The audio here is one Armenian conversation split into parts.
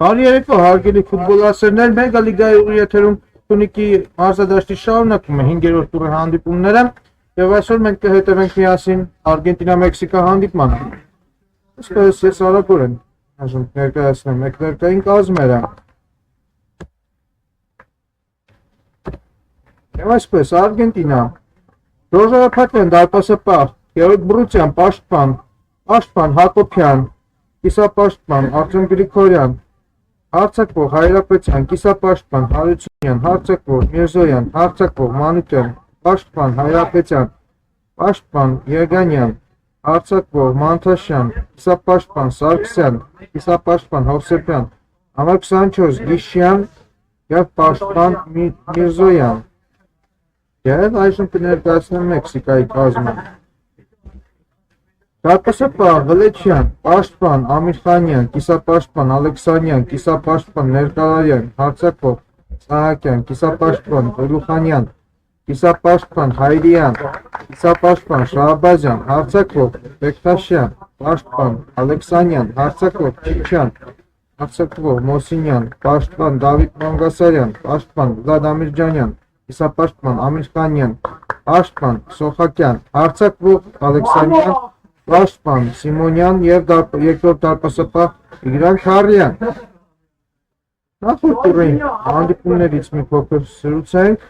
Բարի երեկո, հարգելի ֆուտբոլասերներ, մեգա լիգայի ուղի եթերում Թունիկի մարզադաշտի շարունակում է 5-րդ տուրի հանդիպումները եւ այսօր մենք կհետևենք միասին Արգենտինա-Մեքսիկա հանդիպմանը։ Այսպես ես արագորեն այժմ ներկայացնեմ ներկային կազմերը։ Եվ այսպես Արգենտինա Ռոժա Փաթյան դարպասապահ, Գեորգ Բրուցյան պաշտպան Հակոբյան, կիսապաշտպան Արտեմ Գրիգորյան, հարձակվող Հայրապետյան, կիսապաշտպան Հարությունյան, հարձակվող Միրզոյան, հարձակվող Մանուկյան, պաշտպան Հայրապետյան, պաշտպան Եգանյան, հարձակվող Մանթաշյան, կիսապաշտպան Սարգսյան, կիսապաշտպան Հովսեփյան, համար 24 Գիշյան եւ պաշտպան Միրզոյան։ Եվ այժմ կներկայացնեմ Մեքսիկայի կազմը։ Դարպասապահ Վլեչյան, պաշտպան Ամիրխանյան, կիսապաշտպան Ալեքսանյան, կիսապաշտպան Ներկալարյան, հարձակվող Սահակյան, կիսապաշտպան Գլուխանյան, կիսապաշտպան Հայրյան, կիսապաշտպան Շահաբազյան, հարձակվող Բեկտաշյան, պաշտպան Ալեքսանյան, հարձակվող Չիչյան, հարձակվող Մոսինյան, պաշտպան Դավիթ Մանգասարյան, պաշտպան Վլադամիր Ջանյան, կիսապաշտպան Ամիրխանյան, պաշտպան Սոխակյան, հարձակվող Ալեքսանյան, պաշտպան Սիմոնյան եւ երկրորդ դարպասապահ Իգրան Քարյան։ Նախորդ տուրի հանդիպումներից մի փոքր սրուցենք։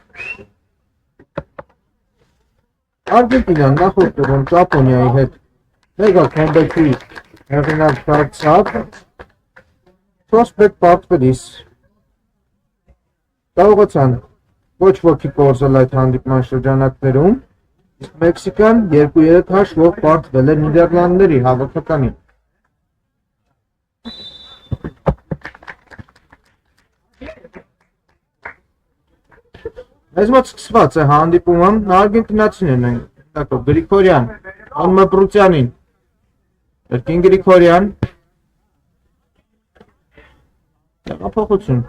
Արգենտինան նախորդ տուրում Ճապոնիայի հետ մեգա կոմբեքի հեղինակ դարձավ։ Պրոսպեկտ պարտվելիս կարողացան ոչ ոքի կորզել այդ հանդիպման շրջանակներում, իսկ Մեքսիկան 2-3 հաշվով պարտվել է Նիդերլանդների հավաքականին։ Մեզ մոտ սկսված է հանդիպումը, արգենտինացիներն են, Գրիգորյան, անունը Բրուցյանին, Երկին Գրիգորյան, տեղափոխություն,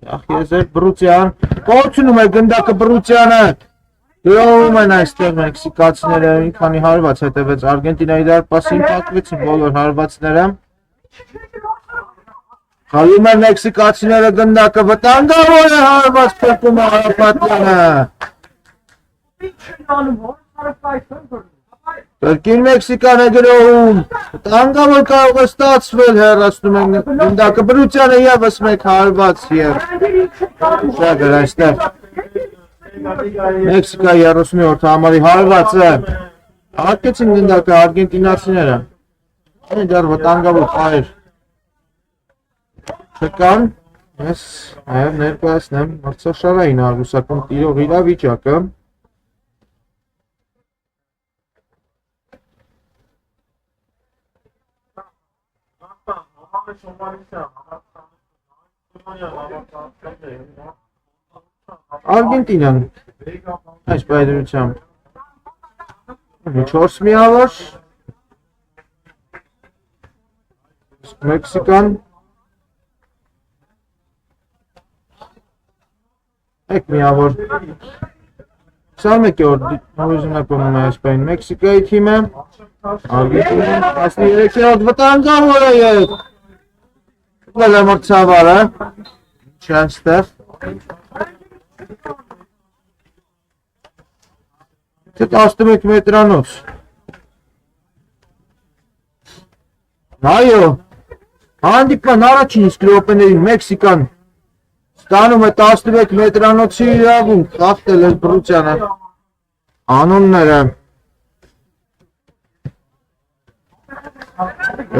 Եղեզեր Բրուցյան, կորցնում է գնդակը Բրուցյանը, գրովում են այստեղ մեքսիկացիները, մի քանի հարված հետևեց Արգենտինայի դարպասին, փակվեցին բոլոր հարվածները, խաղում են մեքսիկացիները գնդակը, վտանգավոր է հարված փրկում է Հարապատյանը, Երկին Մեքսիկան է գրոհում, վտանգավոր կարող է ստացվել, հեռացնում են գնդակը Բրուցյանը ևս մեկ հարված եւ շագր այստեղ Մեքսիկայի 30-րդ համարի հարվածը հարկեցին գնդակը արգենտինացիները այն դեռ վտանգավոր հայր չկան ես նաև ներկայացնեմ մրցաշարային արգուսակում տիրող իրավիճակը Արգենտինան այս պայդրությամբ 4 միավոր Մեքսիկան 1 միավոր 21-րդ դիվիզիոնում է այս պայն Մեքսիկայի թիմը Արգենտինան 13-րդ վտանգավոր է եւ Վել է մրցավարը չաստեղ Թե 11 մետրանոց Այո հանդիպման առաջին իսկ րոպեներին Մեքսիկան ստանում է 11 մետրանոցի իրավունք խախտել է Բրուցյանը անունները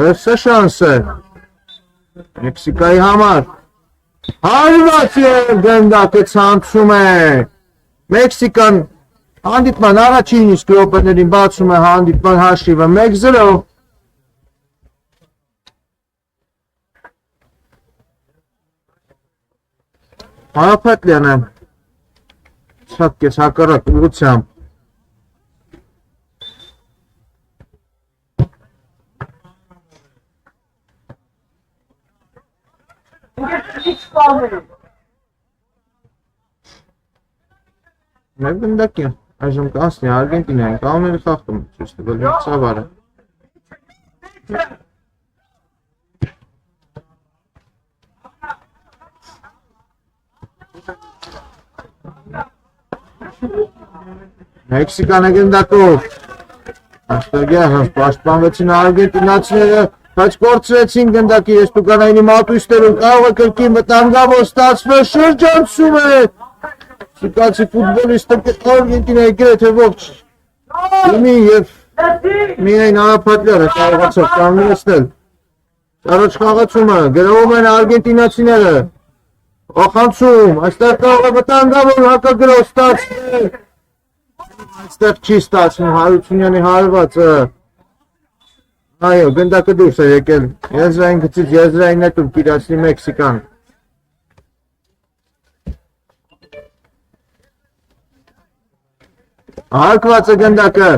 Ես է շանս է Մեքսիկայի համար հարված և գնդակը ցանցում է Մեքսիկան հանդիպման առաջին իսկ րոպեներին բացում է հանդիպման հաշիվը 1-0 Հարապետյանը ցատկեց հակառակ ուղղությամբ Մեկ գնդակ է այժմ կանցնի Արգենտինային կանոնների խախտում ցույց տվել մրցավարը Մեքսիկանը գնդակով այստեղ է պաշտպանվեցին արգենտինացիները, բայց կորցրեցին գնդակի հեստուկանայինի մատույցներում, կարող է կրկին վտանգավոր ստացվել, շրջանցում է Մեքսիկացի ֆուտբոլիստը Արգենտինայի գրեթե ողջ թիմին և միայն Արապատյանը կարողացավ կանգնեցնել առաջ խաղացումը, գրավում են արգենտինացիները, օխանցում, այստեղ կարող է վտանգավոր հակագրոհ ստացվել, այստեղ չի ստացվում Հարությունյանի հարվածը, այո, գնդակը դուրս է եկել, եզրային գծից եզրային նետում կիրացնի Մեքսիկան։ Հարկված է գնդակը,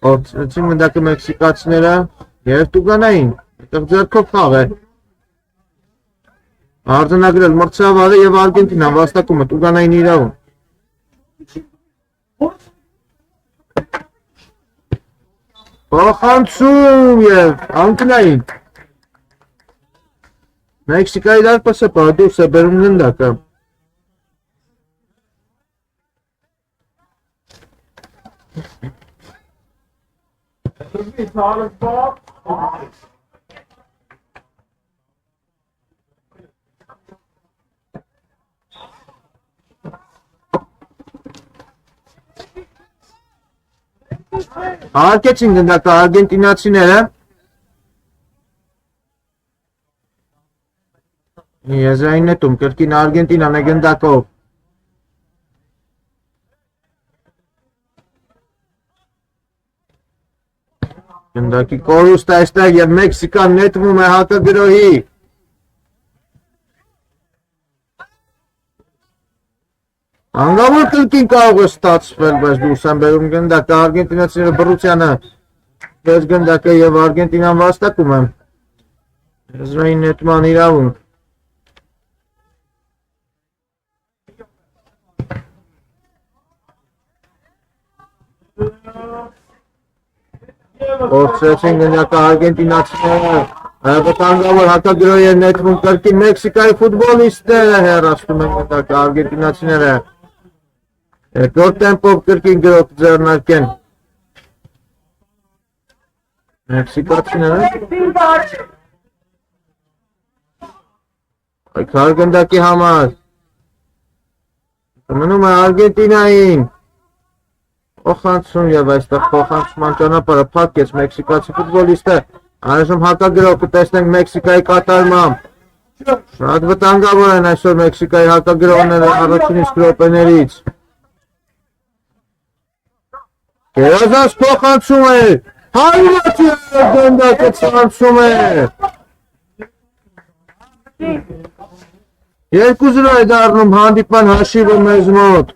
որդրեցին գնդակը մեքսիկացիները և տուգանային, այդեղ ձերքով խաղ է։ Արձանագրել մրցավարը և Արգենտինան վաստակում է տուգանային իրավում։ Փոխանցում և անկնային։ Մեքսիկայի դարպասը դուրս է բերում գնդակը։ Հարկեցին գնդակը արգենտինացիները եզրային նետում կրկին Արգենտինան է գնդակով գնդակի կորուստ այստեղ և Մեքսիկան նետվում է հակագրոհի հանգավոր կրկին կարող է ստացվել, բայց դուրս են բերում գնդակը արգենտինացիները բռությանը դες գնդակը և Արգենտինան վաստակում է եզրային նետման իրավունք Որդրեցին գնդակը արգենտինացիները վտանգավոր հակագրոհի է նետվում կրկին Մեքսիկայի ֆուտբոլիստները հեռացնում են գնդակը արգենտինացիները երկրորդ տեմպով կրկին գրոհ ձեռնարկեն մեքսիկացիները այքար գնդակի համար մնում է Արգենտինային Փոխանցում և այստեղ փոխանցման ճանապարհը փակեց մեքսիկացի ֆուտբոլիստը այժմ հակագրոհ կտեսնենք Մեքսիկայի կատարմամբ շատ վտանգավոր են այսօր Մեքսիկայի հակագրոհները առաջին իսկ րոպեներից Գերազանց փոխանցում է Հարվածյանը գնդակը ցանցում է 2-0 է դառնում հանդիպման հաշիվը մեզ մոտ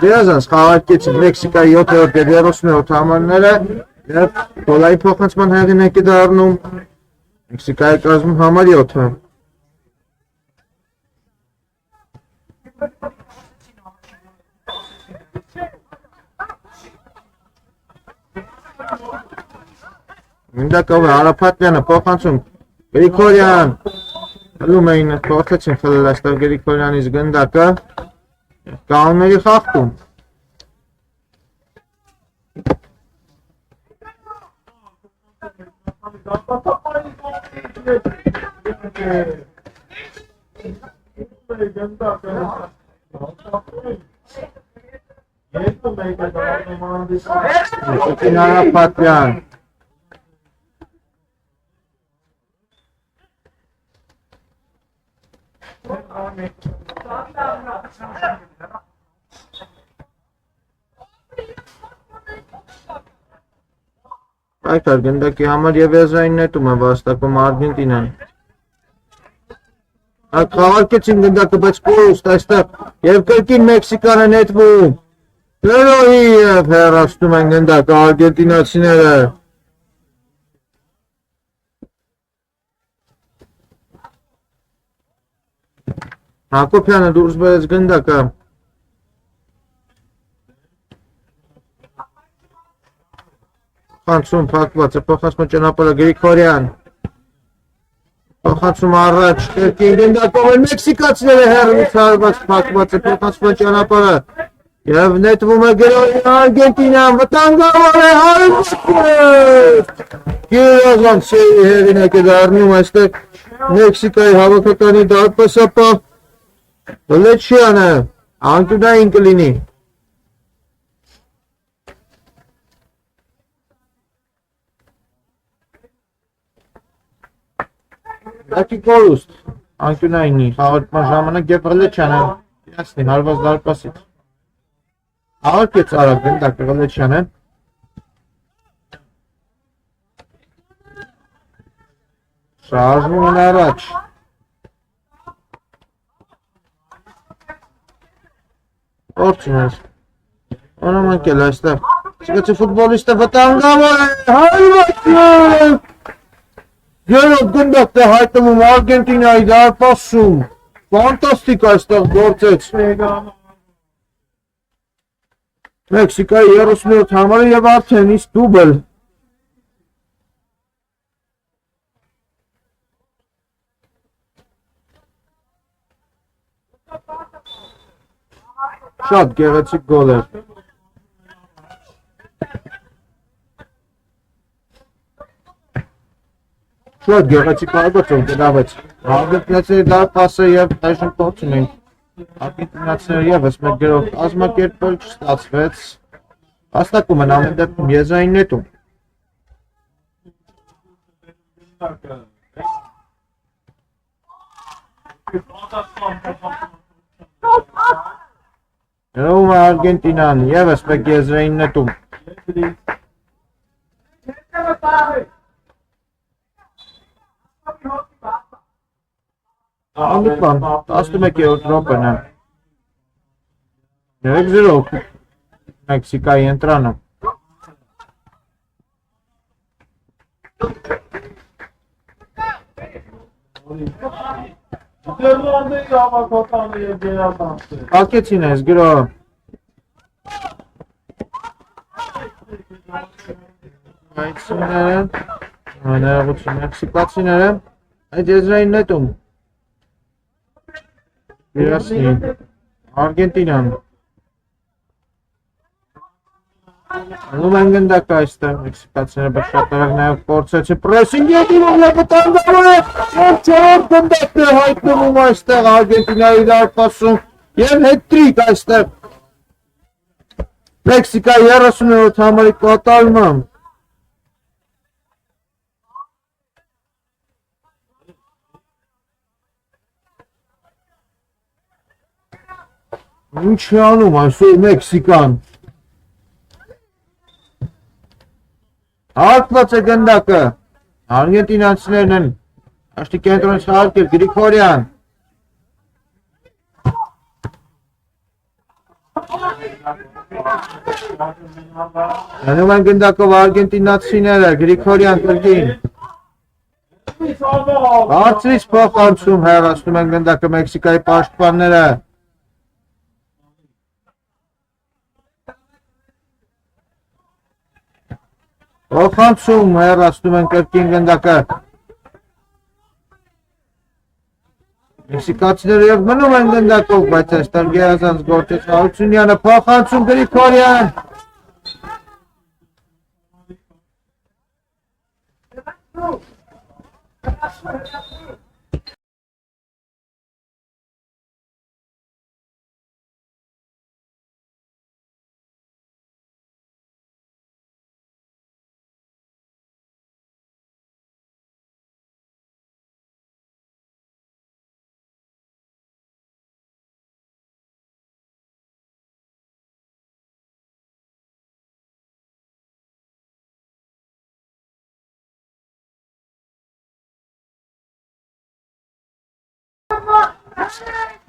Գերազանց խաղարկեցին Մեքսիկայի 7-րդ և 37 համարները և գոլային փոխանցման հեղինակ է դառնում Մեքսիկայի կազմում համար 7-ը Գնդակով է Հարապատյանը փոխանցում Գրիգորյան հլում էին փոխեցին խլել այստեղ Գրիգորյանից գնդակը Կանոնների խախտում Հարապատյան Այդար գնդակի համար և եզրային նետում է վաստակում Արգենտինան Խաղարկեցին գնդակը, բայց կորուստ այստեղ և կրկին Մեքսիկան է նետվում գրոհի և հեռացնում են գնդակը արգենտինացիները Հակոբյանը դուրս բերեց գնդակը Փոխանցում փակված է, փոխանցում ճանապարհը Գրիգորյան։ Փոխանցում առաջ, կերկին գնդակով են մեքսիկացիները հեռվից հարված փակված է, փոխանցում ճանապարհը։ Եվ նետվում է Գրիգորյան Արգենտինան, վտանգավոր է հարվածը։ Գերազանցի հեղինակը դառնում այստեղ Մեքսիկայի հավաքականի դարպասապահ Վալենցիանը, անկյունային կլինի։ Դակի կորուստ, անկյունայինի, խաղարկման ժամանակ և Վալենցիանը իրացնի հարված դարպասից։ Աղարկեց արագ գնդակը Վալենցիանը։ Շարժվում են առաջ։ Որցում ես։ Անամ ընկել այստեղ։ Սկացի ֆուտբոլիստը վտանգավոր է, հարվածը։ Երորդ գնդակն է հայտնվում Արգենտինայի դարպասում։ Ֆանտաստիկ այստեղ գործեց։ Մեքսիկայի 30-րդ համարը և արդեն իսկ դուբլ։ Շատ գեղեցիկ գոլ էր։ Շատ գեղեցիկ հարված գնավեց։ Արգենտինացիների դարպասը և այժմ փորձ ունեն։ Արգենտինացիները ևս մեկ գրով կազմակերպել չստացվեց։ Հաստատում են ամեն դեպքում եզրային նետում։ Գրում է Արգենտինան ևս մեկ եզրային նետում։ Անդուկման, 11-րդ րոպեն է։ 3-0 Մեքսիկայի ընտրանը։ Հակեցին ես գրով։ Այցիները, ներողություն մեքսիկացիները, այդ եզրային նետում։ Իրացնի, Արգենտինան։ Անում են գնդակը այստեղ, մեքսիկացիները բր շատ արագ նաև փորձեցի պրեսինգ ետիմով վտանգավոր է, և չորրորդ գնդակն է հայտնվում այստեղ Արգենտինայի դարպասում և հետրիկ այստեղ Մեքսիկայի 30-րդ համարի կատարմամբ։ Ինչ է անում այսօր Մեքսիկան։ Հարկված է գնդակը, արգենտինացիներն են, աշտի կենտրոնից հարկել Գրիգորյան։ Անում են գնդակով արգենտինացիները, Գրիգորյան կրկին։ Բարձրից փոխանցում հեռացնում են գնդակը Մեքսիկայի պաշտպանները։ Փոխանցում հեռացնում են կրկին գնդակը։ Մեքսիկացիները և մնում են գնդակով, բայց այստեղ գերազանց գործեց Հարությունյանը, փոխանցում Գրիգորյան։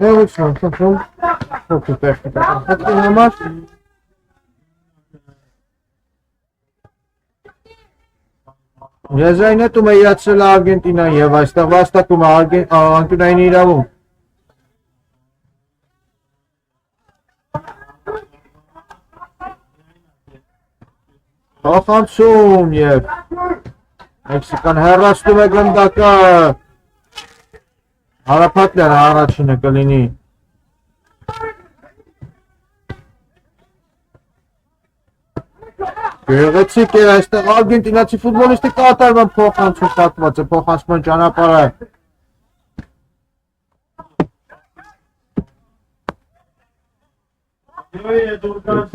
Ներողություն, խնդրում, փոքր տեխնիկական խնդրի համար։ Եզրային նետում է իրացրել Արգենտինան և այստեղ վաստակում է անկյունային իրավում։ Փոխանցում եւ Մեքսիկան հեռացնում է գնդակը։ Հարապատյանը առաջինը կլինի։ Գեղեցիկ է այստեղ արգենտինացի ֆուտբոլիստի կատարման փոխանցում պատմված է փոխանցման ճանապարհը։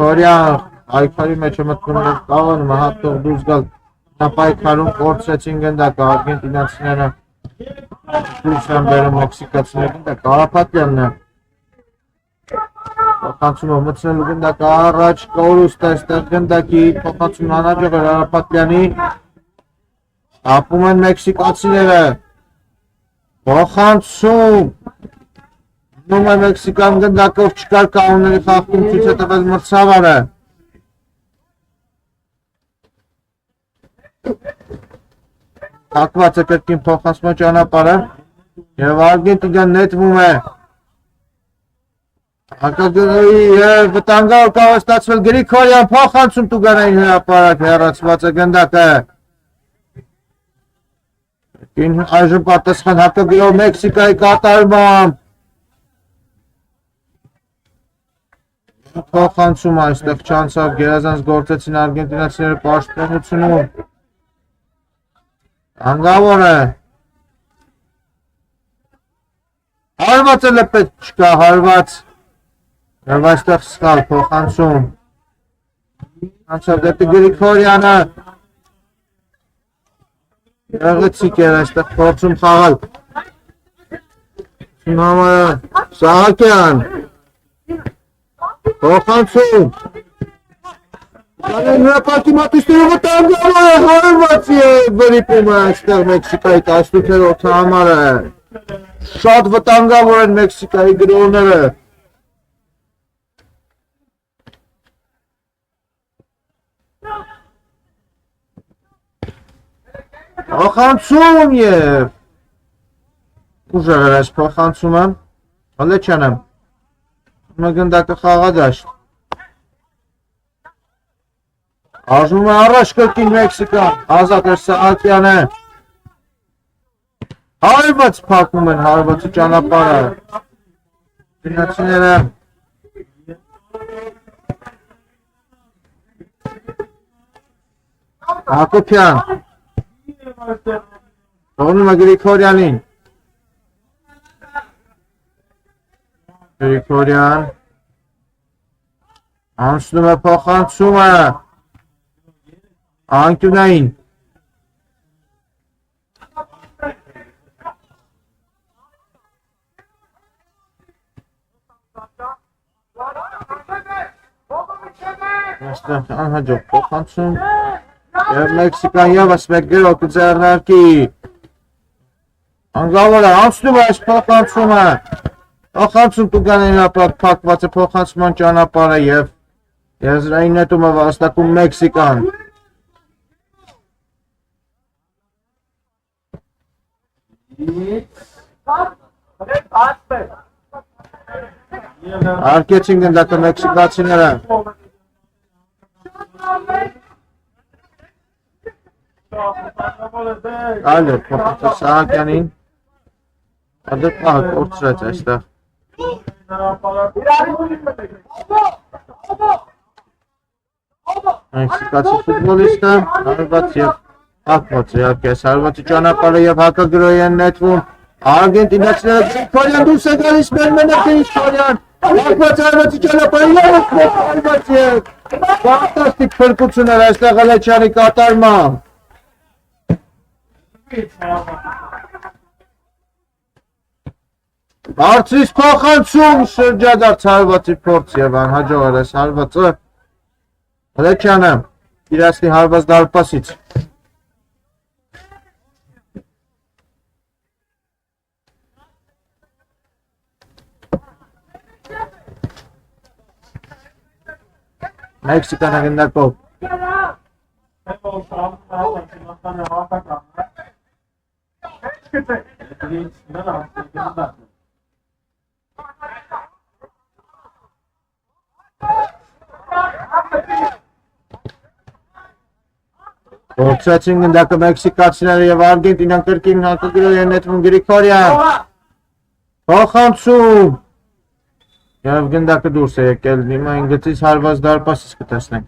Ֆորյան այքարի մեջ է մտնում և կաղանում է հատող դուրս գալ նա պայքարում կորցրեցին գնդակը արգենտինացիները դուրս են բերում մեքսիկացիները գնդակը Հարապատյանն է փոխանցումը մտցնելու գնդակը առաջ կորուստ է այստեղ գնդակի փոխանցումն անհաջող է Հարապատյանի ապում են մեքսիկացիները փոխանցում Նոմ է մեքսիկան գնդակով չկար կանոնների խախտում ցույց է տվել մրցավարը Հակված է կրկին փոխանցման ճանապարհը եւ Արգենտինան նետվում է Հակագնի եւ վտանգավոր կարող է ստացվել Գրիգորյան փոխանցում Տուգանային հրապարակ հեռացված է գնդակը Այժմ պատասխան հակագնով Մեքսիկայի կատարմամբ Փոխանցում այստեղ չանցավ գերազանց գործեցին արգենտինացիները պաշտպանությունում Հանգավոր է Հարված էլ է պետք չկա հարված Եվ այստեղ սխալ փոխանցում Անցավ դեպի Գրիգորյանը Գեղեցիկ էր այստեղ փորձում խաղալ Սահակյան Փոխանցում Կանեն հրապարակի մատուցները վտանգավոր է հարված է վրիպում է այստեղ Մեքսիկայի 18-րդ համարը Շատ վտանգավոր են Մեքսիկայի գրողները Փոխանցում և Ուժեղ էր այս փոխանցումը Հալեչյանը Գնդակը խաղադաշտ Արժվում է առաջ կրկին Մեքսիկան Ազատ էր Սահակյանը Հարված փակում են հարվածի ճանապարհը Գնացիները Հակոբյան Թողնում է Գրիգորյանին Գրիգորյան Անցնում է փոխանցումը Անկյունային Այստեղ անհաջող փոխանցում Եվ Մեքսիկան ևս մեկ գրող կձեռնարկի Հանգավոր է անցնում է այս փոխանցումը Փոխանցում Տուգանային հրապարակ փակված է փոխանցման ճանապարհը եւ եզրային նետումը վաստակում Մեքսիկան Արկեցին գնդակը մեքսիկացիները Այլ է փոխանցը Սահակյանին Ադրպահը կորցրեց այստեղ Մեքսիկացի ֆուտբոլիստը հարված և հակված իհարկե հարվածի ճանապարհը և հակագրոհի են նետվում Արգենտինացիները Գրիգորյան դուրս է գալիս մերմեն է Գրիգորյան հակված հարվածի ճանապարհը ևս մեկ հարված և ֆանտաստիկ փրկություն էր այստեղ Հալեչյանի կատարմամբ Բարձրից փոխանցում շրջադարձ հարվածի փորձ և անհաջող էր այս հարվածը Հալեչյանը իրացնի հարված դարպասից Մեքսիկան գնդակով Փորձեցին գնդակը մեքսիկացիները եւ Արգենտինան կրկին հակագրել են նետվում Գրիգորյան։ Փոխանցում։ Եվ գնդակը դուրս է եկել, հիմա ինգծից հարված դարպասից կտեսնենք։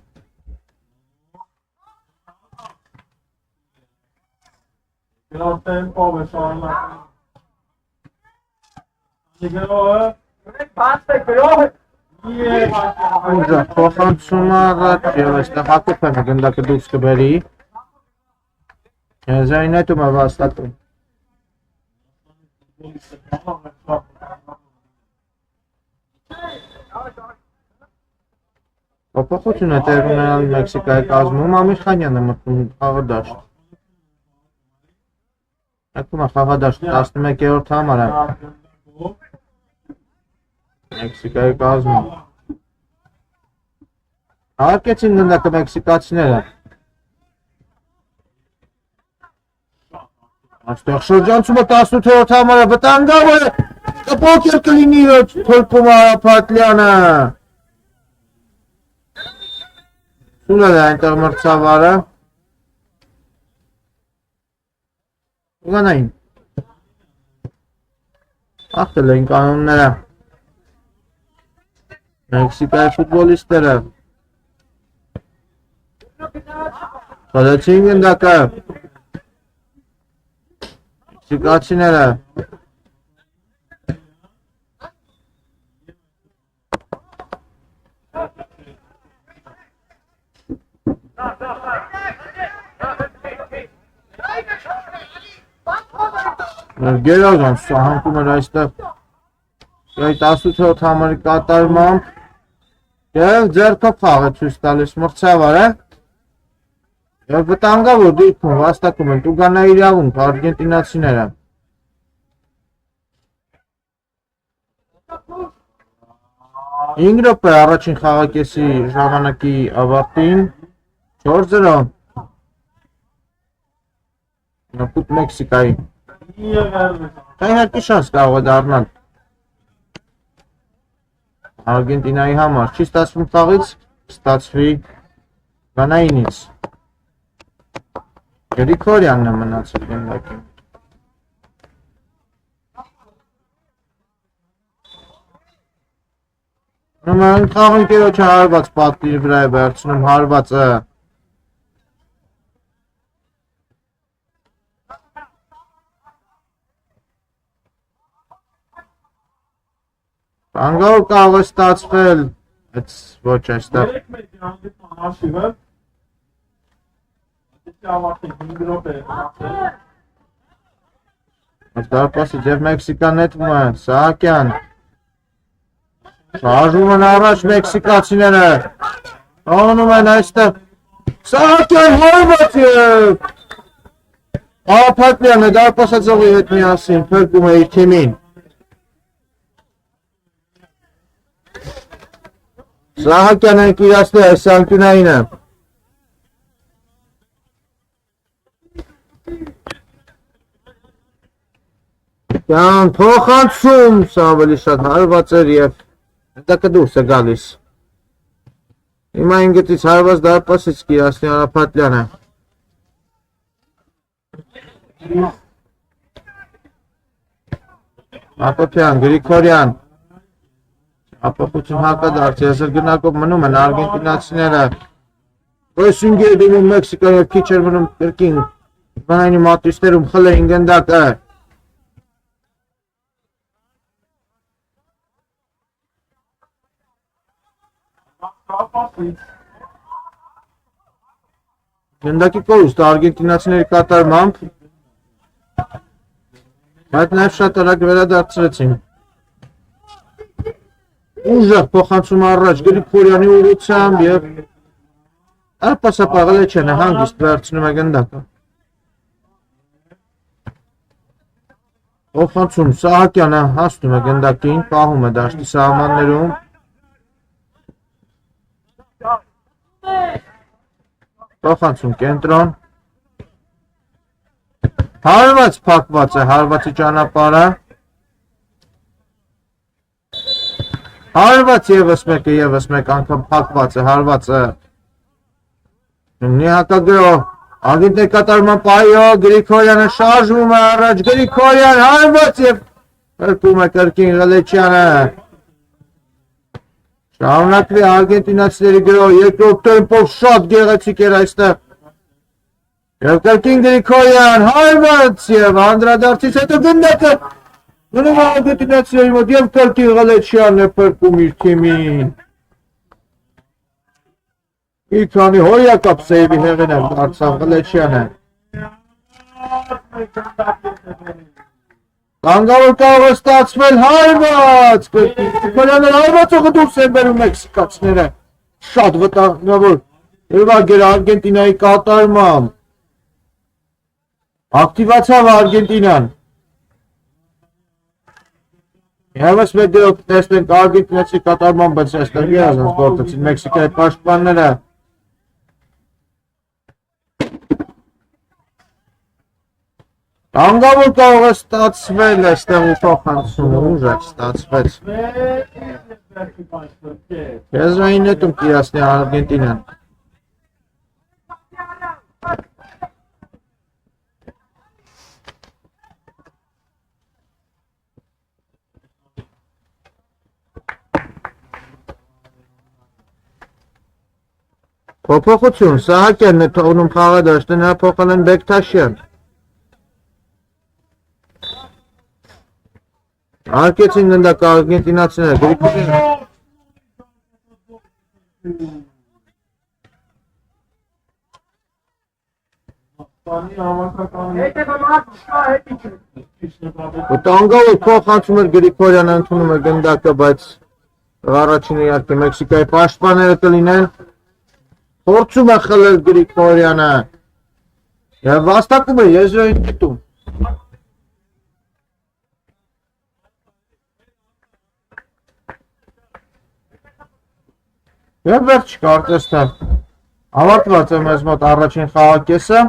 Ուժը փոխանցում առաջ եւ այստեղ հակոբյանը գնդակը դուրս կբերի։ Զայնետում է վաստակում։ Փոփոխություն է տեղի ունենալ Մեքսիկայի կազմում, Ամիրխանյանը մտնում խաղադաշտ։ Ակում է խաղադաշտ 11-րդ համարը։ Մեքսիկայի կազմում։ Հարկեցին գնդակը մեքսիկացիները։ Այստեղ շրջանցումը 18-րդ համարը վտանգավոր է, կպոքր կլինի թորքում Հարապատլյանը։ Սունել է այնտեղ մրցավարը։ Ուղանային։ Աղթել էին կանոնները։ Մեքսիկայի ֆուտբոլիստները։ Խալեցին գնդակը։ Մեքսիկացիները։ Գերազան սահանքում էր այստեղ 18-րդ համարի կատարմամբ և ձեռքով խաղ է ցույց տալիս մրցավարը և վտանգավոր դիրքում վաստակում են Տուգանայի իրավունք արգենտինացիները։ Ինգ րոպե առաջին խաղակեսի ժամանակի ավարտին 4-0 նպուտ Մեքսիկայի։ Իհարկե շանս կարող է դառնալ Արգենտինայի համար, չի ստացվում խաղից, ստացվի Գանայինից։ Գրիգորյանն է մնացել գնդակին։ Նման խաղընկերոջը հարված պատվի վրա է վերցնում հարվածը։ Անգավոր կարող է ստացվել, այդ ոչ այստեղ։ Այդ դարպասից և Մեքսիկան նետվում է, Սահակյան։ Շարժում են առաջ մեքսիկացիները, անում են այստեղ, Սահակյան հարված և Հարապատլյանը դարպասածողի հետ միասին փրկում է իր թիմին։ Սահակյանը ընկիրացել է Սանկյունայինը։ Կյան փոխանցում, սա ավելի շատ հարված էր և դակը դուրս է գալիս։ Հիմա ինգտից հարված դարպասից կիրացնի Հարապատլյանը։ Հակոբյան, Գրիգորյան։ Ապոխություն հակադարձ, եսր գնակով մնում են արգենտինացիները։ Պրեսինգ է դիմում Մեքսիկան և քիչ էր մնում կրկին Գանայինի մատույցներում խլեին գնդակը։ Գնդակի կորուստ արգենտինացիների կատարմամբ, բայց նաև շատ արագ վերադարձրեցին։ Ուժեղ փոխանցում առաջ Գրիգորյանի ուղղությամբ և Արպասապաղելեչյանը հանգիստ վերցնում է գնդակը։ Փոխանցում Սահակյանը հասնում է գնդակին, պահում է դաշտի սահմաններում։ Փոխանցում կենտրոն։ Հարված փակված է հարվածի ճանապարհը։ Հարված ևս մեկ անգամ փակված է հարվածը։ Ունի հակագրող Արգենտինայի կատարման պայո Գրիգորյանը շարժվում է առաջ Գրիգորյան հարված եւ հրկում է կրկին Ղլեչյանը շարունակվի արգենտինացիների գրով երկրորդ տեմպով շատ գեղեցիկ էր այստեղ եւ կրկին Գրիգորյան հարված եւ անդրադարձից հետո գնդակը գնում է արգենտինացիների մոտ եւ կրկին Ղլեչյանն է փրկում իր թիմին Իքանի հոյակապ սեյվի հեղինակ դարձավ Ղլեչյանը Կանգավոր կարող է ստացվել հարված Գրիգորյանը հարվածողը դուրս են բերում մեքսիկացիները շատ վտանգավոր Եվագեր Արգենտինայի կատարմամբ ակտիվացավ Արգենտինան Եվս մեկ դեպք տեսնենք արգենտինացի կատարմամբ բայց այստեղ երազանց գործեցին Մեքսիկայի պաշտպանները Կանգավոր կարող է ստացվել այստեղ ու փոխանցում ուժ է ստացվեց Եզրային նետում կիրասնի Արգենտինան Փոփոխություն Սահակյանն է թողնում խաղադաշտը նա փոխել են Բեկթաշյան Արկեցին գնդակ արգենտինացիները Գրիգորյանը Վտանգավոր փոխանցում էր Գրիգորյանը ընդունում է գնդակը բայց առաջինը իհարկե Մեքսիկայի պաշտպանները կլինեն Փորձում է խլել Գրիգորյանը եւ վաստակում է եզրային դիտում Եվ վերջ կարտեստը ավարտված է մեզ մոտ առաջին խաղակեսը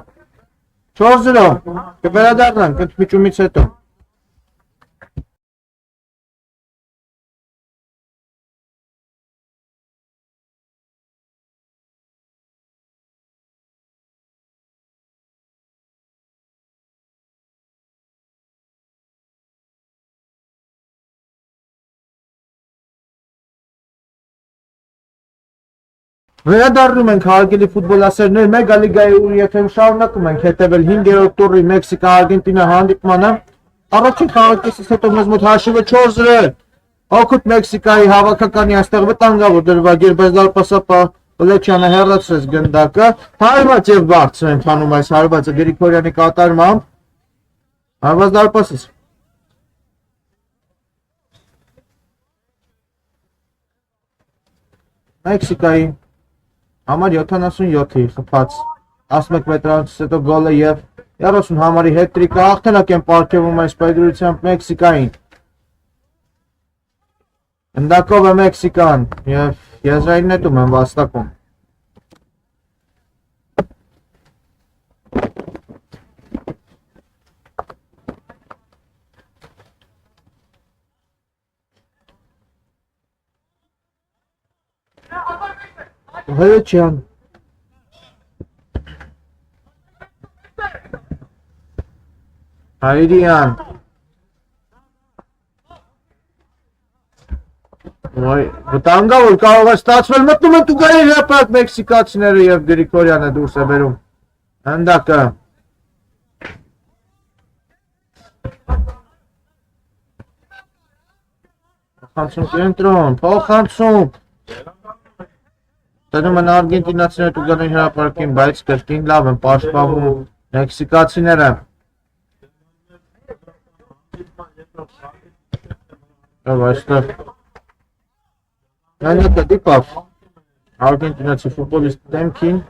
4-0 կվերադառնանք ընդմիջումից հետո Վերադառնում ենք հարգելի ֆուտբոլասերներ մեգալիգայի ու եթերում շարունակում ենք հետևել 5-րդ տուրի Մեքսիկա-Արգենտինա հանդիպմանը Առաջին խաղակեսից հետո մեզ մոտ հաշիվը 4-0 Օգուտ Մեքսիկայի հավաքականի այստեղ վտանգավոր դրվագիր Բեզդալպասապա Ղլեչյանը հեռացրեց գնդակը հարված եւ բարձր են քանում այս հարվածը Գրիգորյանի կատարմամբ Հարված դարպասից Մեքսիկայի Համար 77-ի խփած 11 մետրանից հետո գոլը եւ 30 համարի հետրիկը հաղթանակ են պարգևում այս պայդրությամբ Մեքսիկային Ընդակով է Մեքսիկան եւ եզրային նետում են վաստակում Ղլեչյան Հայրյան Վտանգավոր կարող է ստացվել մտնում են տուգարի հրապարակ մեքսիկացիները եւ Գրիգորյանը դուրս է բերում Հնդակը Փոխանցում կենտրոն փոխանցում Տնում են արգենտինացիները տուգարի հրապարակին բայց կրկին լավ են պաշտպանվում մեքսիկացիները Եվ այստեղ Նայնետը դիպավ արգենտինացի ֆուտբոլիստ դեմքին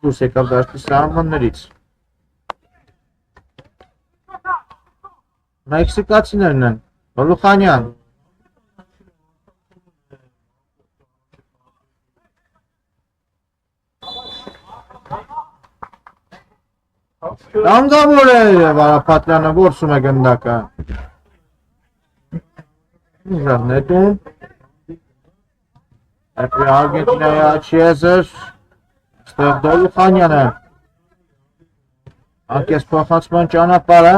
դուրս եկավ դաշտի սահմաններից Մեքսիկացիներն են Հոլուխանյան Կանգավոր է եւ Արապատյանը որսում է գնդակը Ուժեղ նետում Արկի Արգենտինայի աչի եզր Ստեղ Դոլուխանյանը Անկես փոխանցման ճանապարհը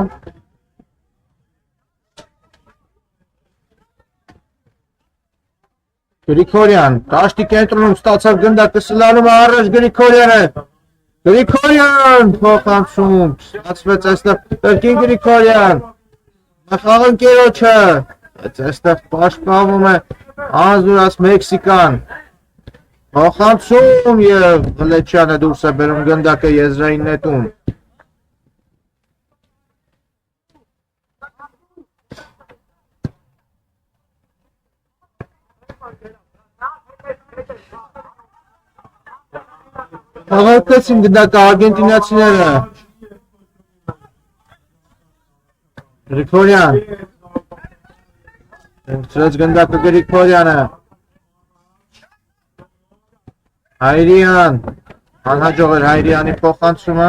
Գրիգորյան, Տաշտի կենտրոնում ստացավ գնդակը սլալում առաջ Գրիգորյանը Գրիգորյան փոխանցում ստացվեց այստեղ կրկին Գրիգորյան նախաղընկերոջը այստեղ պաշտպանվում է անզորած Մեքսիկան փոխանցում եւ Ղլեչյանը դուրս է բերում գնդակը եզրային նետում Աղարկեցին գնդակը արգենտինացիները Գրիգորյան Ընտրեց գնդակը Գրիգորյանը Հայրյան անհաջող էր Հայրյանի փոխանցումը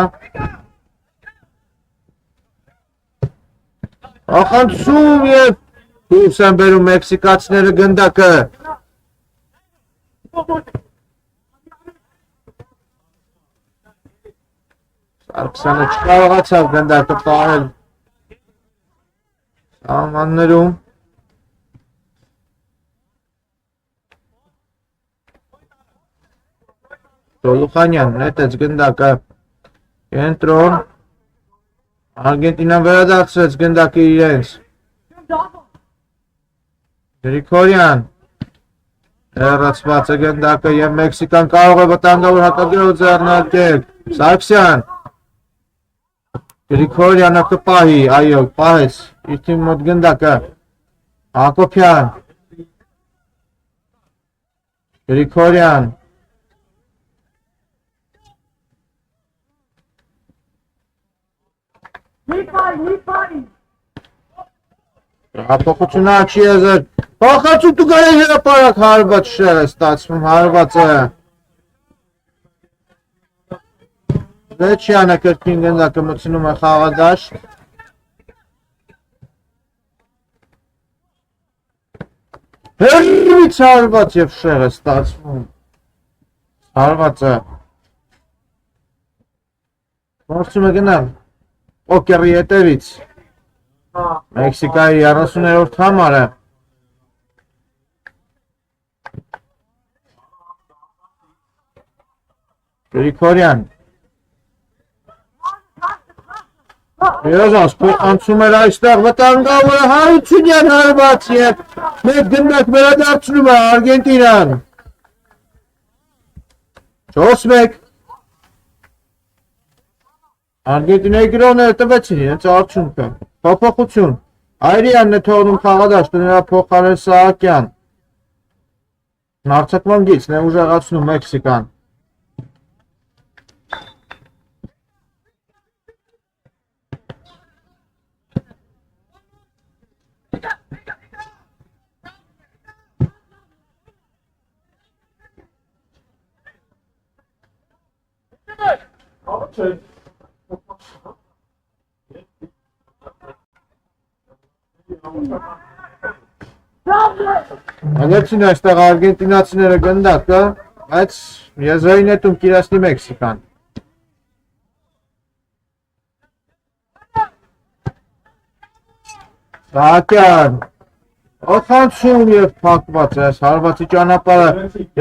Փոխանցում եւ դուրս են բերում մեքսիկացիները գնդակը Սարգսյանը չկարողացավ գնդակը պահել սահմաններում Տոլուխանյան նետեց գնդակը կենտրոն Արգենտինան վերադարձրեց գնդակը իրենց Գրիգորյան հեռացված է գնդակը եւ Մեքսիկան կարող է վտանգավոր հակագերով ձեռնարկել Սարգսյան Գրիգորյանը կպահի, այո, պահեց իր թիմի մոտ գնդակը Հակոբյան Գրիգորյան Հապոխությունը աչի եզր Փոխացու դու գարե հրապարակ հարված շեղ է ստացվում հարված է Լեչյանը կրկին գնդակը մտցնում է խաղադաշտ Հերվից հարված եւ շեղ է ստացվում Հարված է Փորձում է գնալ Պոկերի հետևից Մեքսիկայի 30-րդ համարը Գրիգորյան Երազանց փոխանցում էր այստեղ վտանգավորը Հարությունյան հարված եւ մեկ գնդակ վերադարձնում է Արգենտինան 4-1 Արգենտինայի գրոները տվեցին իրենց արդյունքը Փոփոխություն Հայրյանն է թողնում խաղադաշտը նրա փոխարեն Սահակյան Հարձակման գիծն է ուժեղացնում Մեքսիկան Ալեցին այստեղ արգենտինացիները գնդակը, բայց եզրային հետում կիրասնի Մեքսիկան Սահակյան Փոխանցում եւ փակված է հարվածի ճանապարհը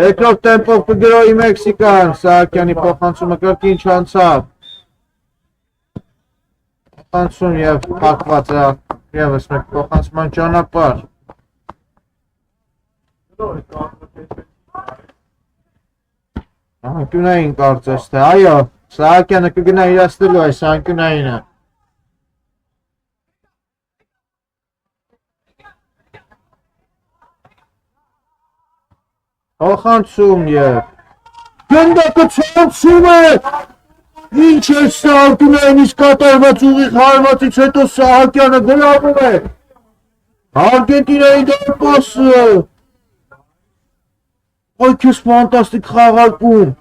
երկրորդ տեմպով կգրոյի Մեքսիկան Սահակյանի փոխանցումը կրկին չանցավ Փոխանցում եւ փակված է եւս մեկ փոխանցման ճանապարհ Անկյունային կարծես թե այո Սահակյանը կգնա իրացնելու այս անկյունայինը Փոխանցում եւ գնդակը ցանցում է Ինչ է սա անկյունայինից կատարված ուղիղ հարվածից հետո Սահակյանը գրավում է Արգենտինայի դարպասը Ay kes fantastik խաղարկում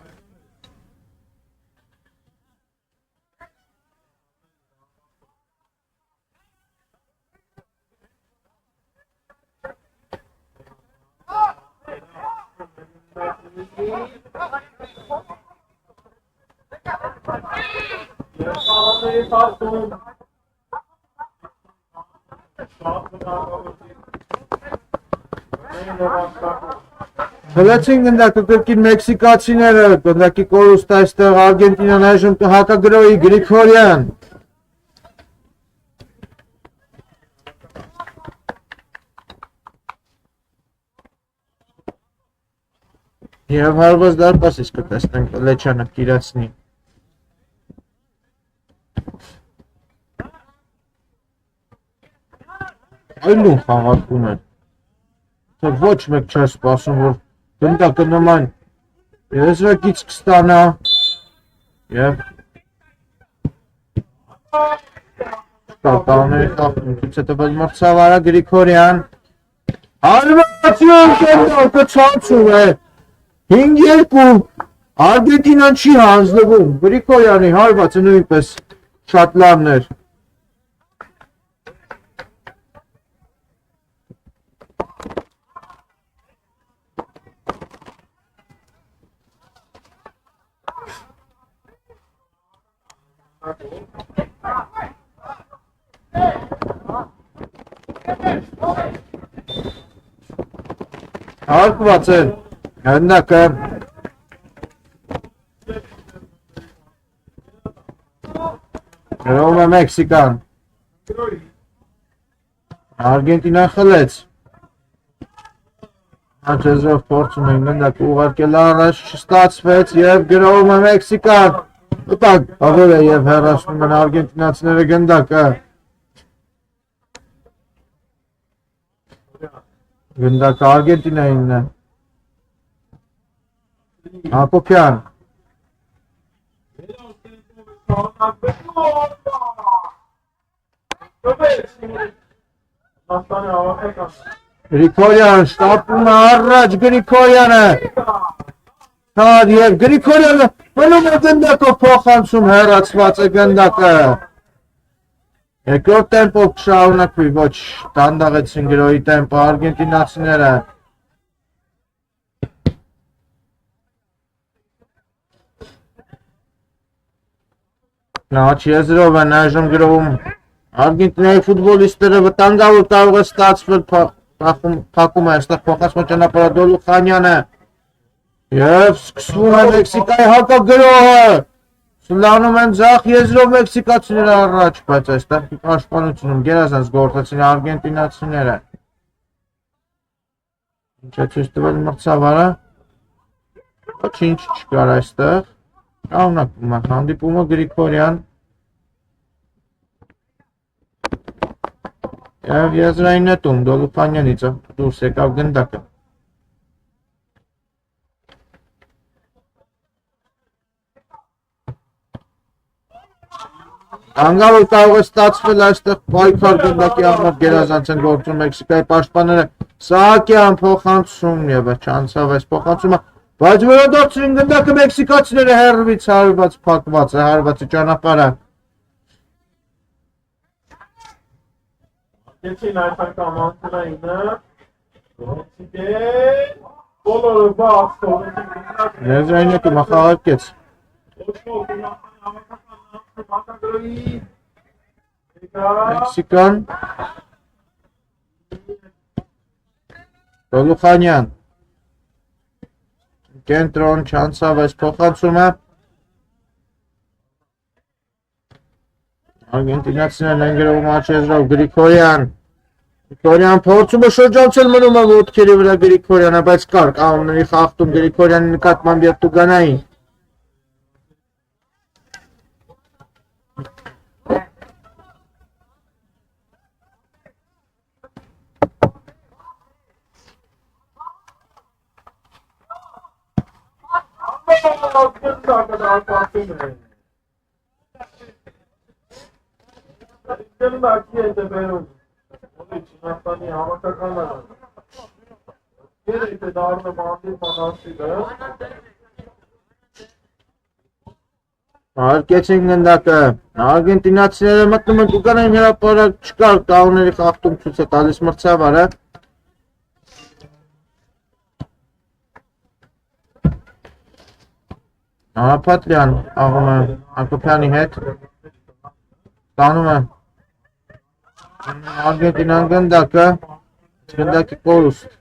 Հլեցին գնդակը կրկին մեքսիկացիները, գնդակի կորուստ այստեղ Արգենտինան այժմ կհակագրոյի Գրիգորյան։ Եվ հարված դարպասից կտեսնենք Լեչանը կիրացնի։ Այլուն խաղարկում են, թե ոչ մեկ չես սպասում, որ գնդակը նման եզրակից կստանա և շտատաների խաղում ցույց է տվել մրցավարը Գրիգորյան, հարվածություն գնդակը ցանցում է, 5-2, Արգենտինան չի հանձնվում, Գրիգորյանի հարվածը նույնպես շատ լավն էր։ Հարկված է հնդակը գրովում է Մեքսիկան, Արգենտինան խլեց, Աչեզրով փորձում են գնդակը ուղարկել առաջ, չստացվեց և գրովում է Մեքսիկան, ուտակ աղել է և հեռացնում են արգենտինացիները գնդակը, գնդակը Արգենտինայինն է, Հակոբյան, Գրիգորյան շտապում է առաջ Գրիգորյանը, թար և Գրիգորյանը մնում է գնդակով փոխանցում հեռացված է գնդակը, երկրորդ տեմպով կշարունակվի, ոչ դանդաղեցին գրոյի տեմպը արգենտինացիները, Նաչ եզրով են այժմ գրովում Արգենտինայի ֆուտբոլիստները վտանգավոր կարող է ստացվել փակում է այստեղ փոխանցման ճանապարհը Դոլուխանյանը և սկսվում է Մեքսիկայի հակագրոհը, սլանում են ձախ եզրով մեքսիկացիները առաջ, բայց այստեղ պաշտպանությունում գերազանց գործեցին արգենտինացիները։ Ինչ է ցույց տվել մրցավարը, ոչինչ չկար այստեղ, շարունակվում է հանդիպումը Գրիգորյան և եզրային նետում Դոլուխանյանից դուրս եկավ գնդակը։ Անգավոր կարող է ստացվել այստեղ պայքար գնդակի համար գերազանց են գործում Մեքսիկայի պաշտպանները Սահակյան փոխանցում և չանցավ այս փոխանցումը, բայց վերադարձրին գնդակը մեքսիկացիները հեռվից հարված փակված է հարվածի ճանապարհը։ Geçin Ayşanka Mantılay'ını Geçide Bolor'u bastı. Եզրային նետում ախաղարկեց։ Մեքսիկան Դոլուխանյան կենտրոն չանցավ այս փոխանցումը Արգենտինացիներն են գրովում աչեզրով Գրիգորյան փորձում է շրջանցել մնում է ոտքերի վրա Գրիգորյանը, բայց կար կանոնների խախտում Գրիգորյանի նկատմամբ և Տուգանային։ Հարկեցին գնդակը, արգենտինացիները մտնում են Տուգանային հրապարակ, չկար կանոնների խախտում ցույց է տալիս մրցավարը։ Հարապատրյան աղում է Հակոբյանի հետ, Տանում է Արգենտինան գնդակը, գնդակի կորուստ։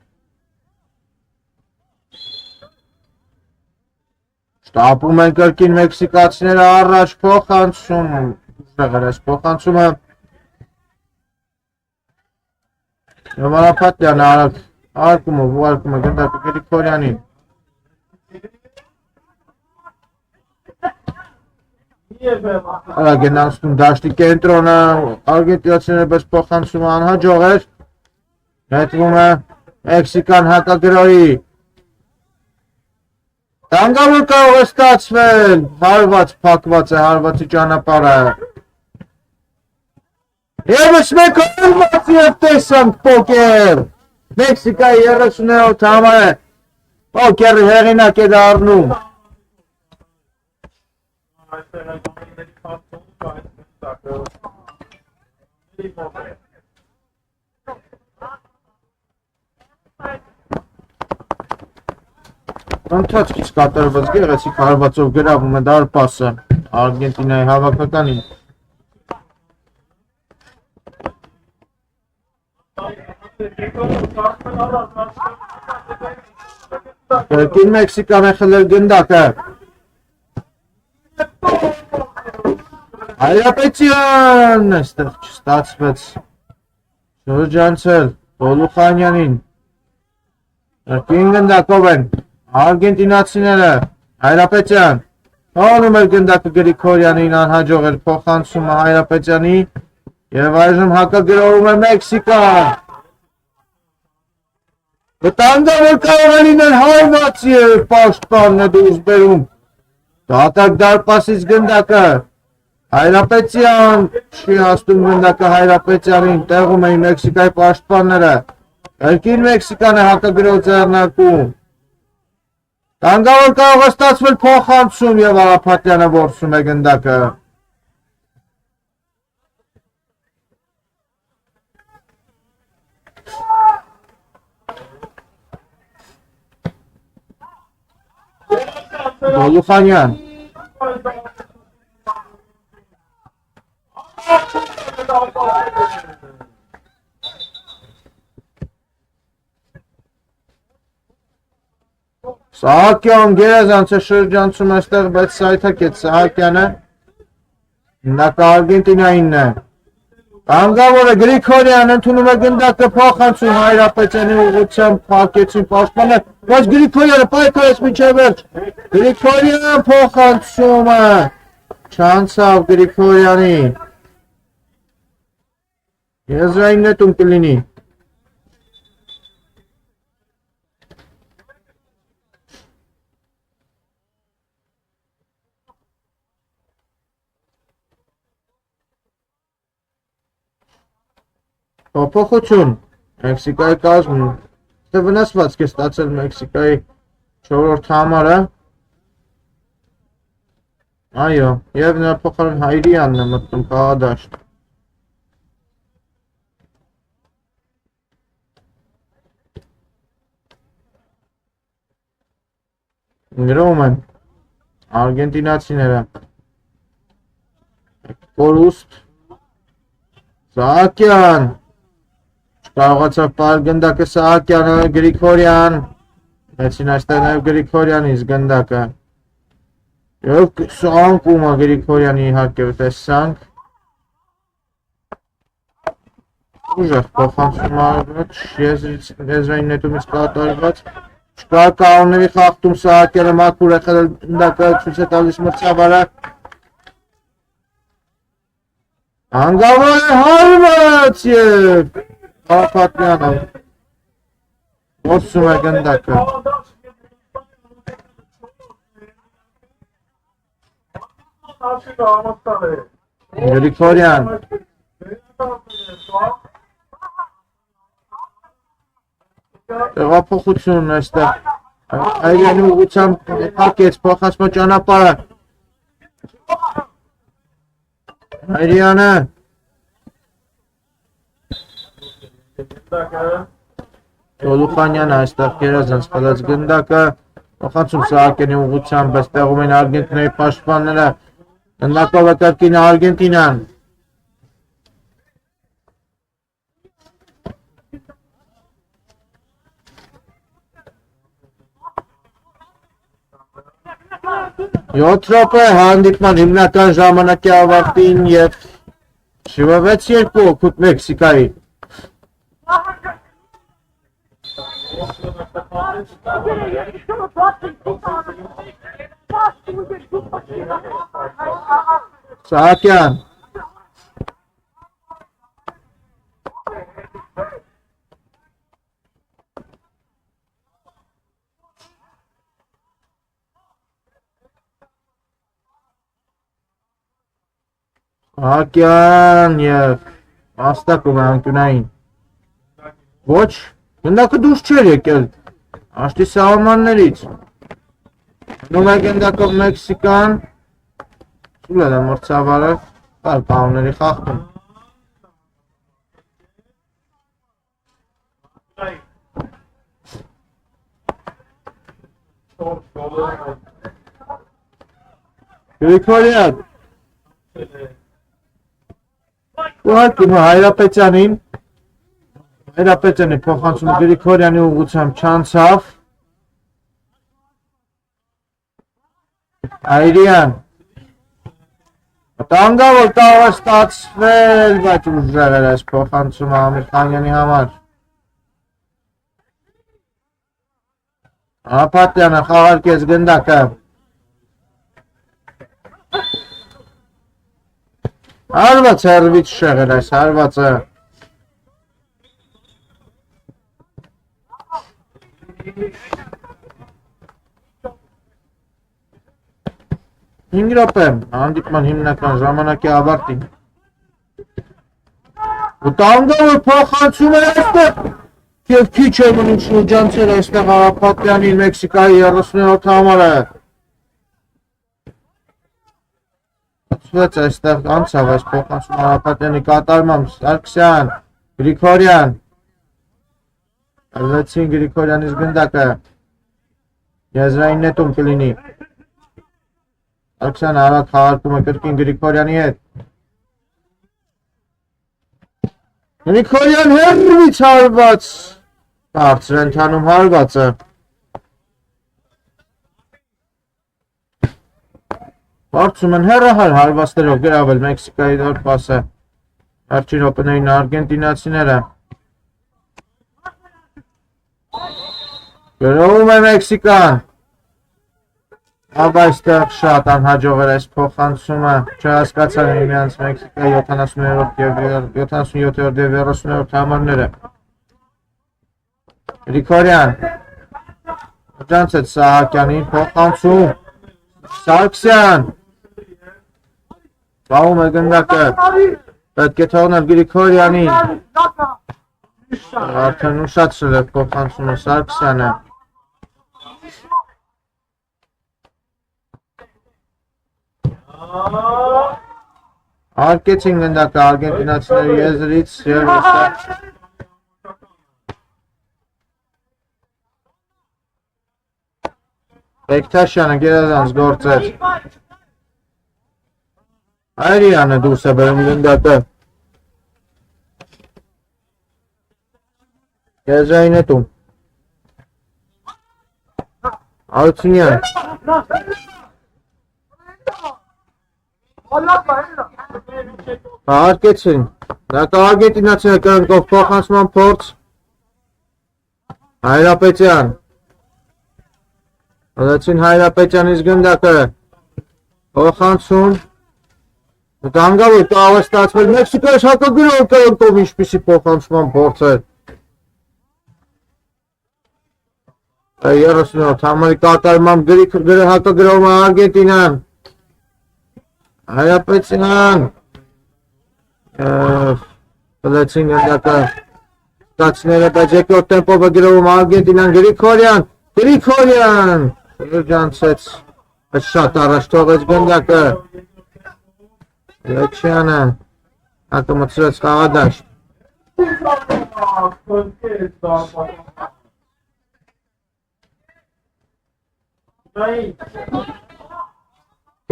Շտապում են կրկին մեքսիկացիները առաջ փոխանցում, ուժեղերես փոխանցումը։ Նվարապատյանը արկումը, վարկումը գնդակը Գրիգորյանին։ Արագ են անցնում դաշտի կենտրոնը, արգենտինացիները պես փոխանցումը անհաջող էր։ Հետվում է մեքսիկան հակագրոհի։ Տանգավոր կարող է ստացվել, հարված փակված է, հարվածի ճանապարհը։ Եվս մեկ հարվածի և տեսանք պոկեր։ Մեքսիկայի 38 համարը պոկերի հեղինակ է դառնում։ Ընթացքից կատարված գեղեցիկ հարվածով գրավում է դարպասը Արգենտինայի հավաքականին։ Կրկին Մեքսիկան է խլել գնդակը։ Հայրապետյան, այստեղ չստացվեց շրջանցել Տոլուխանյանին։ Կրկին գնդակով են արգենտինացիները, Հայրապետյան, հանում էր գնդակը Գրիգորյանին, անհաջող էր փոխանցումը Հայրապետյանի և այժմ հակագրոհում է Մեքսիկան։ Վտանգավոր կարող է լինել հարված և պաշտպանն է դուրս բերում դատարկ դարպասից գնդակը։ Հայրապետյան չի հասնում գնդակը Հայրապետյանին, տեղում էին Մեքսիկայի պաշտպանները։ Կրկին Մեքսիկան է հակագրոհ ձեռնարկում։ Տանգավոր կարող է ստացվել փոխանցում և Արապատյանը որսում է գնդակը։ Տոլուխանյան։ Սահակյան գերազանց է շրջանցում այստեղ, բայց սայթակեց Սահակյանը, գնդակը Արգենտինայինն է։ Տանգավոր է Գրիգորյան, ընդունում է գնդակը փոխանցում Հայրապետյանի ուղղությամբ փակեցին պաշտպանը, բայց Գրիգորյանը պայքարեց մինչև վերջ։ Գրիգորյան փոխանցումը չանցավ Գրիգորյանի։ Եզրային նետում կլինի։ Փոփոխություն Մեքսիկայի կազմում։ Դե վնասվածք է ստացել Մեքսիկայի 4-րդ համարը։ Այո, և նրա փոխարեն Հայրյանն է մտնում խաղադաշտ։ Գրոհում են արգենտինացիները։ Կորուստ Սահակյան չկարողացավ պահել գնդակը Սահակյանը, Գրիգորյան, մեծին այստեղ նաև Գրիգորյանից գնդակը և անկումը Գրիգորյանի իհարկե տեսանք ուժեղ փոխանցում արված, եզրային նետումից կատարված չկա կանոնների խախտում Սահակյանը մաքուր է խլել գնդակը, ցույց է տալիս մրցավարը հանգավոր է հարված և Արապատյանը որսում է գնդակը։ Գրիգորյան տեղափոխություն այստեղ Հայրյանի ուղղությամբ փակեց փոխանցման ճանապարհը Հայրյանը Տոլուխանյանը այստեղ գերազանց խլած գնդակը փոխանցում Սահակյանի ուղղությամբ, բայց տեղում են Արգենտինայի պաշտպանները գնդակով է կրկին Արգենտինան 7 րոպե հանդիպման հիմնական ժամանակի ավարտին եւ 6-2 օգուտ Մեքսիկայի։ Սահակյան Սահակյան եւ Աստակում անկյունային Ոչ, գնդակը դուրս չէր եկել Աշտի սահմաններից Հնում է գնդակով Մեքսիկան Սուլել է մրցավարը Կար կանոնների խախտում Գրիգորյան Ուղարկում է Հայրապետյանին Հայրապետյանի փոխանցում Գրիգորյանի ուղղությամբ չանցավ Այրյան Տանգավոր կարող է ստացվել, բայց ուժեղ էր այս փոխանցումը Ամիրխանյանի համար Ապատյանը խաղարկեց գնդակը Հարված հերվից շեղել այս հարվածը Հինգ րոպե հանդիպման հիմնական ժամանակի ավարտին ու տանգավոր փոխանցում է այստեղ և քիչ է մնում շրջանցել այստեղ Արապատյանին Մեքսիկայի 37 համարը Ցույց այստեղ անցավ այս փոխանցում Արապատյանի կատարմամբ Սարգսյան, Գրիգորյան Լեցին Գրիգորյանից գնդակը Եզրային նետում կլինի Սարգսյանը արագ խաղարկում է կրկին Գրիգորյանի հետ Գրիգորյան հերվից հարված Բարձր ընթանում հարվածը Բարձում են հեռահար հարվածներով գրավել Մեքսիկայի դորպասը Վերջին րոպեներին արգենտինացիները Գրովում է Մեքսիկան Ավ այստեղ շատ անհաջող էր այս փոխանցումը Չհասկացան միմյանց Մեքսիկայի 70-րդ և 77-րդ և 30-րդ համարները Գրիգորյան Ջանցեց Սահակյանին փոխանցում Սարգսյան Բաղում է գնդակը Պետք է թողնել Գրիգորյանին Արդեն ուշացրել է փոխանցումը Սարգսյանը Արկեցին գնդակը արգենտինացիների եզրից երվստը Բեկտաշյանը գերազանց գործեց Այրյանը դուրս է բերում գնդակը Եզրային հետում Արությունյան Արկեցին Դա արգենտինացիները կրնկով փոխանցման փորձ Հայրապետյան Լեցին Հայրապետյանից գնդակը Փոխանցում Տանգավոր կարող է ստացվել Մեքսիկայի հակագրող կրնկով ինչպիսի փոխանցման փորձ է 38 համարի կատարմամբ հակագրողում է Արգենտինան Հայրապետյան Լեցին գնդակը Ստացները բայց երկրորդ տեմպով է գրովում Արգենտինան Գրիգորյան Գրիգորյան Շրջանցեց շատ առաջ թողեց գնդակը Լեչյանը հակը մտցրեց խաղադաշտ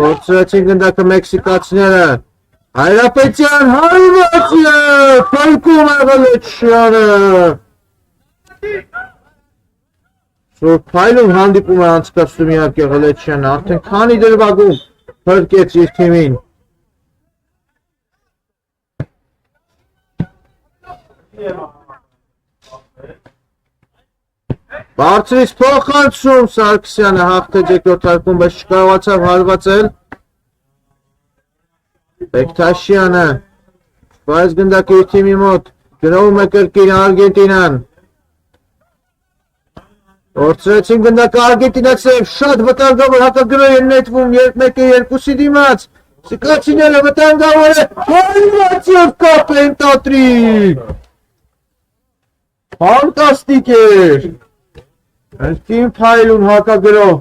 Գործրեցին գնդակը մեքսիկացիները Հայրապետյան հարված է Փրկում է Լեչյանը Որ փայլուն հանդիպում է անցկացնում իհարկե Ղլեչյանը, արդեն քանի դրվագում փրկեց իր թիմին։ Բարձրից փոխանցում Սարգսյանը հաղթեց երկրորդ հարկում, բայց չկարողացավ հարվածել։ Բեկթաշյանը բայց գնդակի իր թիմի մոտ գնում է կրկին Արգենտինան։ Որցրեցին գնդակը Արգենտինացիով շատ վտանգավոր հակագրոհ են նետվում, երբ մեկը երկուսի դիմաց։ Սիկացիները վտանգավոր է, հարվածով կապեն տատրիկ։ Ֆանտաստիկ էր։ Ըստին փայլուն հակագրոհ։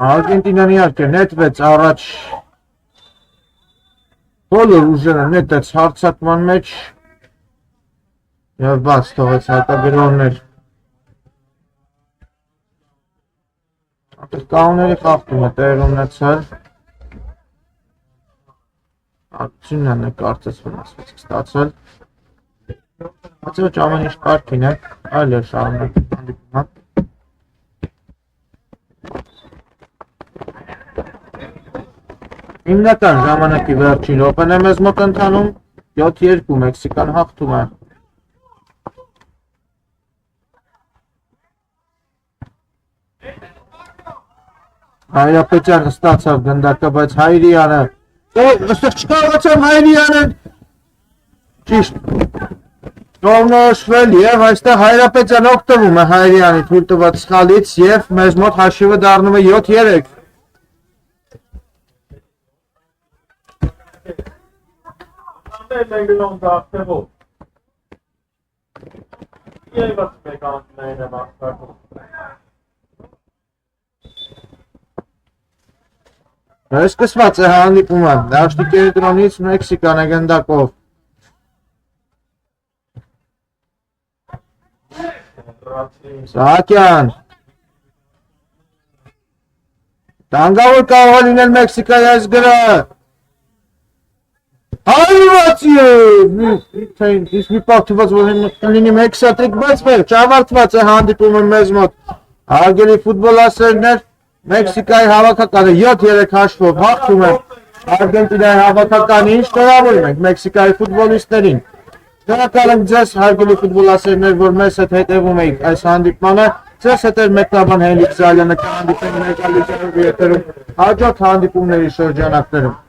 Արգենտինան իհարկե նետվեց առաջ, բոլոր ուժերը նետեց հարձակման մեջ և բաց թողեց հակագրոհներ։ Կաուների խախտում է տեղի ունեցել։ Ակցիոնն է կարծես վնասվածք ստացել։ Բայց ոչ ամեն ինչ կարգին է, այլ է շարունակում հանդիպումը։ Հիմնական ժամանակի վերջին րոպեն է մեզ մոտ ընթանում, 7-2 Մեքսիկան հաղթում է։ Հայրապետյանը ստացավ գնդակը, բայց Հայրյանը այստեղ չկարողացավ Հայրյանը ճիշտ կողմնորոշվել և այստեղ Հայրապետյանը օգտվում է Հայրյանի թույլ տված սխալից և մեզ մոտ հաշիվը դառնում է 7-3։ Megilom zahtevo. Jeva mekanine baksakum. Սկսված է հանդիպումը, դաշտի կենտրոնից Մեքսիկան է գնդակով։ Սահակյան։ Տանգավոր կարող է լինել Մեքսիկայի այս գրը։ Հարվածիև, իսկ մի պահ թվաց, որ լինի մեկ սատրիկ, բայց մեր չավարտված է հանդիպումը մեզ մոտ։ Հարգելի ֆուտբոլասերներ, Մեքսիկայի հավաքականը 7-3 հաշվով հաղթում է Արգենտինայի հավաքականի, ինչ շնորհավորում ենք Մեքսիկայի ֆուտբոլիստերին։ Շնորհակալ ենք ձեզ, հարգելի ֆուտբոլասերներ, որ մեզ հետ հետևում եք այս հանդիպմանը։ Ձեզ հետ էր մեկնաբան Հենրիկ Զալյանը, կհանդիպենք ներկայացում եթերում հաջորդ հանդիպումների շրջանակներում։